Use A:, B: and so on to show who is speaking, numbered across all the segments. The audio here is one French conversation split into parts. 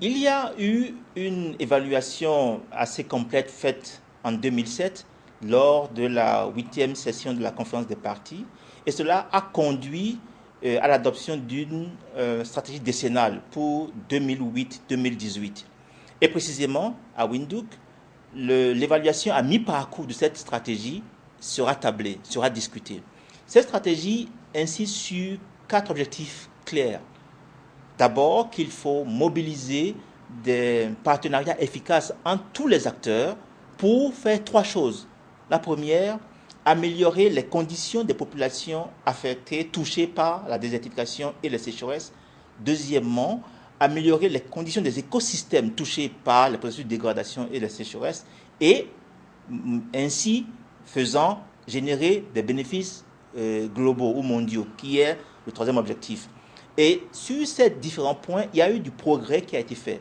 A: Il y a eu une évaluation assez complète faite en 2007 lors de la 8e session de la conférence des partis et cela a conduit à l'adoption d'une stratégie décennale pour 2008-2018. Et précisément, à Windhoek, l'évaluation à mi-parcours de cette stratégie sera tablée, sera discutée. Cette stratégie insiste sur 4 objectifs clairs. D'abord, qu'il faut mobiliser des partenariats efficaces entre tous les acteurs pour faire 3 choses. La première, améliorer les conditions des populations affectées, touchées par la désertification et les sécheresses. Deuxièmement, améliorer les conditions des écosystèmes touchés par les processus de dégradation et les sécheresses et ainsi faisant générer des bénéfices globaux ou mondiaux, qui est le 3e objectif. Et sur ces différents points, il y a eu du progrès qui a été fait.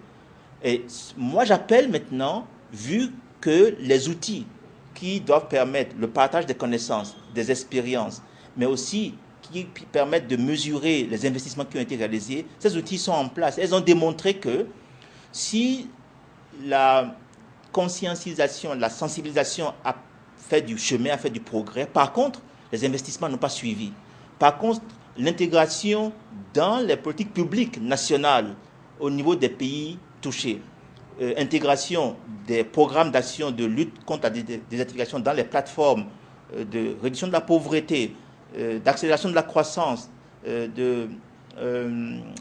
A: Et moi, j'appelle maintenant, vu que les outils qui doivent permettre le partage des connaissances, des expériences, mais aussi qui permettent de mesurer les investissements qui ont été réalisés, ces outils sont en place. Elles ont démontré que si la conscientisation, la sensibilisation a fait du chemin, a fait du progrès, par contre, les investissements n'ont pas suivi. Par contre, l'intégration dans les politiques publiques nationales au niveau des pays touchés, intégration des programmes d'action de lutte contre la désertification dans les plateformes de réduction de la pauvreté, d'accélération de la croissance, de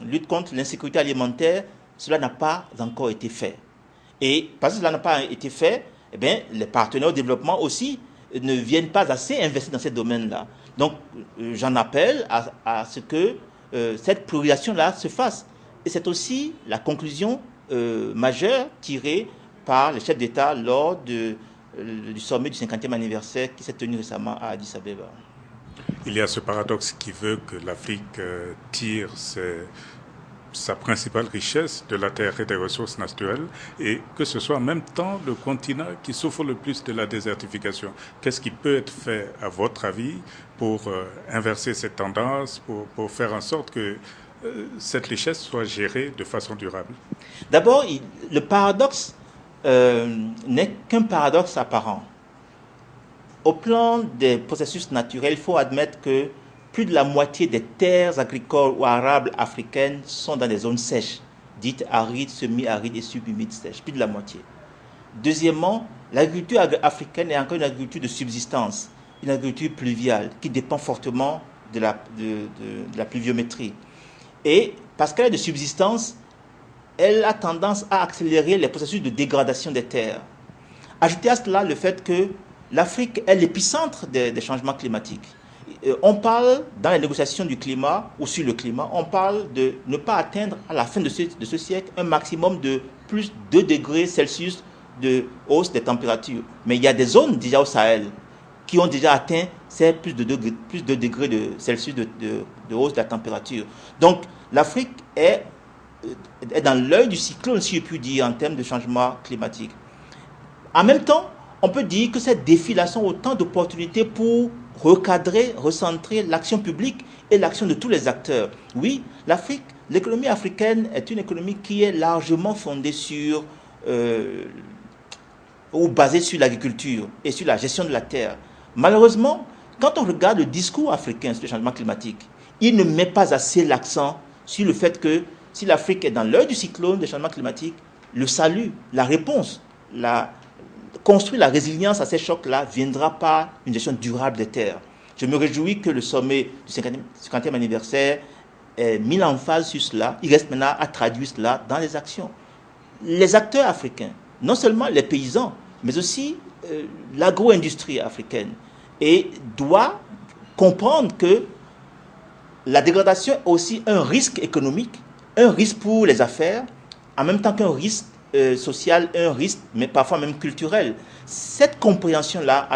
A: lutte contre l'insécurité alimentaire, cela n'a pas encore été fait. Et parce que cela n'a pas été fait, eh bien, les partenaires au développement aussi ne viennent pas assez investir dans ces domaines-là. Donc, j'en appelle à ce que cette priorisation-là se fasse. Et c'est aussi la conclusion majeure tirée par les chefs d'État lors du sommet du 50e anniversaire qui s'est tenu récemment à Addis Abeba.
B: Il y a ce paradoxe qui veut que l'Afrique tire sa principale richesse de la terre et des ressources naturelles et que ce soit en même temps le continent qui souffre le plus de la désertification. Qu'est-ce qui peut être fait, à votre avis, pour inverser cette tendance, pour faire en sorte que cette richesse soit gérée de façon durable?
A: D'abord, le paradoxe n'est qu'un paradoxe apparent. Au plan des processus naturels, il faut admettre que plus de la moitié des terres agricoles ou arables africaines sont dans des zones sèches, dites arides, semi-arides et subhumides sèches, plus de la moitié. Deuxièmement, l'agriculture africaine est encore une agriculture de subsistance, une agriculture pluviale qui dépend fortement de la pluviométrie. Et parce qu'elle est de subsistance, elle a tendance à accélérer les processus de dégradation des terres. Ajoutez à cela le fait que l'Afrique est l'épicentre des changements climatiques. On parle, dans les négociations du climat ou sur le climat, on parle de ne pas atteindre à la fin de ce siècle un maximum de plus de 2 degrés Celsius de hausse des températures. Mais il y a des zones déjà au Sahel qui ont déjà atteint ces plus de 2 degrés de Celsius de hausse de la température. Donc l'Afrique est dans l'œil du cyclone, si je puis dire, en termes de changement climatique. En même temps, on peut dire que ces défis-là sont autant d'opportunités pour recadrer, recentrer l'action publique et l'action de tous les acteurs. Oui, l'économie africaine est une économie qui est largement fondée sur, ou basée sur l'agriculture et sur la gestion de la terre. Malheureusement, quand on regarde le discours africain sur le changement climatique, il ne met pas assez l'accent sur le fait que si l'Afrique est dans l'œil du cyclone des changements climatiques, le salut, la réponse, construire la résilience à ces chocs-là viendra par une gestion durable des terres. Je me réjouis que le sommet du 50e anniversaire ait mis l'emphase sur cela. Il reste maintenant à traduire cela dans les actions. Les acteurs africains, non seulement les paysans, mais aussi l'agro-industrie africaine, doit comprendre que la dégradation est aussi un risque économique, un risque pour les affaires, en même temps qu'un risque social, un risque, mais parfois même culturel. Cette compréhension-là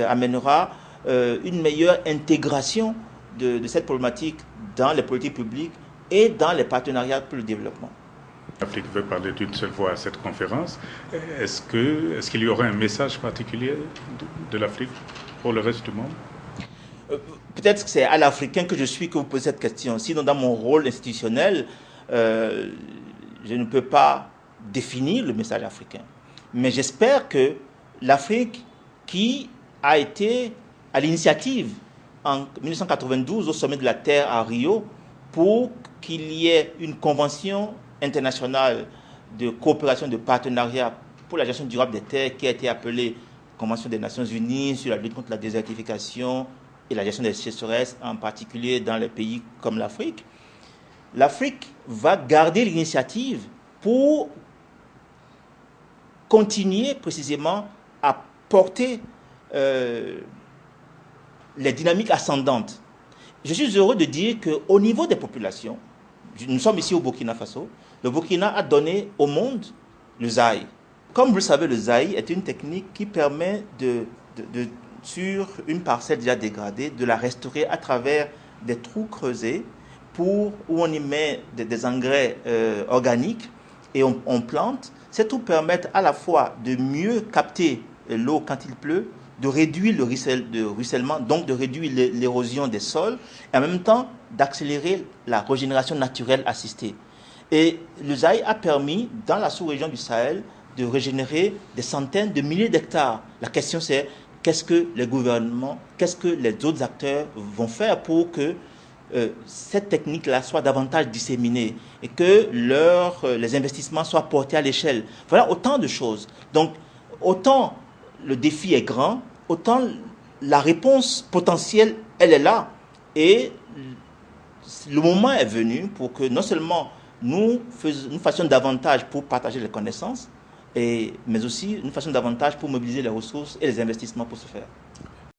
A: amènera une meilleure intégration de cette problématique dans les politiques publiques et dans les partenariats pour le développement.
B: L'Afrique veut parler d'une seule voix à cette conférence. Est-ce qu'il y aurait un message particulier de l'Afrique pour le reste du monde?
A: Peut-être que c'est à l'Africain que je suis que vous posez cette question. Sinon, dans mon rôle institutionnel, je ne peux pas définir le message africain. Mais j'espère que l'Afrique, qui a été à l'initiative en 1992 au sommet de la Terre à Rio pour qu'il y ait une convention internationale de coopération, de partenariat pour la gestion durable des terres qui a été appelée Convention des Nations Unies sur la lutte contre la désertification et la gestion des sécheresses, en particulier dans les pays comme l'Afrique. L'Afrique va garder l'initiative pour continuer précisément à porter les dynamiques ascendantes. Je suis heureux de dire qu'au niveau des populations, nous sommes ici au Burkina Faso, le Burkina a donné au monde le zaï. Comme vous le savez, le zaï est une technique qui permet sur une parcelle déjà dégradée, de la restaurer à travers des trous creusés où on y met des engrais organiques et on plante. Ces trous permettent à la fois de mieux capter l'eau quand il pleut, de réduire le ruissellement, donc de réduire l'érosion des sols, et en même temps d'accélérer la régénération naturelle assistée. Et le zaï a permis, dans la sous-région du Sahel, de régénérer des centaines de milliers d'hectares. La question c'est, qu'est-ce que les gouvernements, qu'est-ce que les autres acteurs vont faire pour que cette technique-là soit davantage disséminée et que les investissements soient portés à l'échelle. Voilà autant de choses. Donc, autant le défi est grand, autant la réponse potentielle, elle est là. Et le moment est venu pour que non seulement nous fassions davantage pour partager les connaissances, mais aussi nous fassions davantage pour mobiliser les ressources et les investissements pour ce faire.